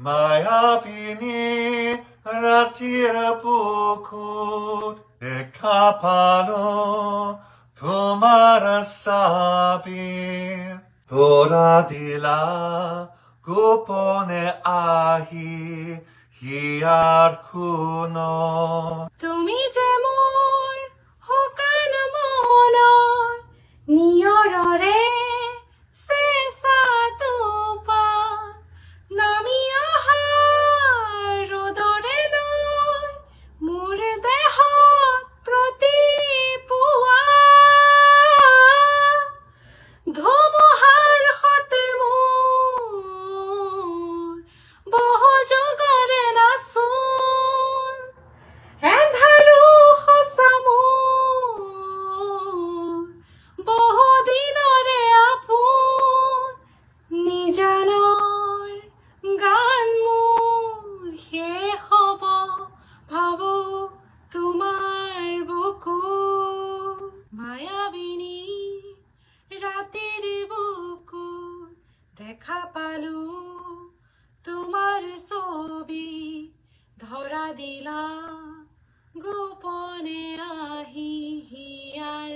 মায়াবিনী ৰাতিৰ বুকুত দেখা পালো তোমাৰ চাবি পৰা দিলা গোপনে আহি হিয়াৰ খুনত তুমি যে মোৰ শুকান মনৰ নিয়ৰৰে চেঁচা টোপাল নামি অহা ৰ'দৰে নৈ মোৰ দেহত প্ৰতিপুৱা ধুমুহাৰ সতে মোৰ বহু যুগৰে নাচোন এন্ধাৰো সঁচা মোৰ বহু দিনৰে আপোন নিজানৰ গান মোৰ শেষ হ'ব ভাবো তোমাৰ বুকু মায়াবিনী ৰাতিৰ বুকুত দেখা পালো তোমাৰ ছবি ধৰা দিলা গোপনে আহি হিয়াৰ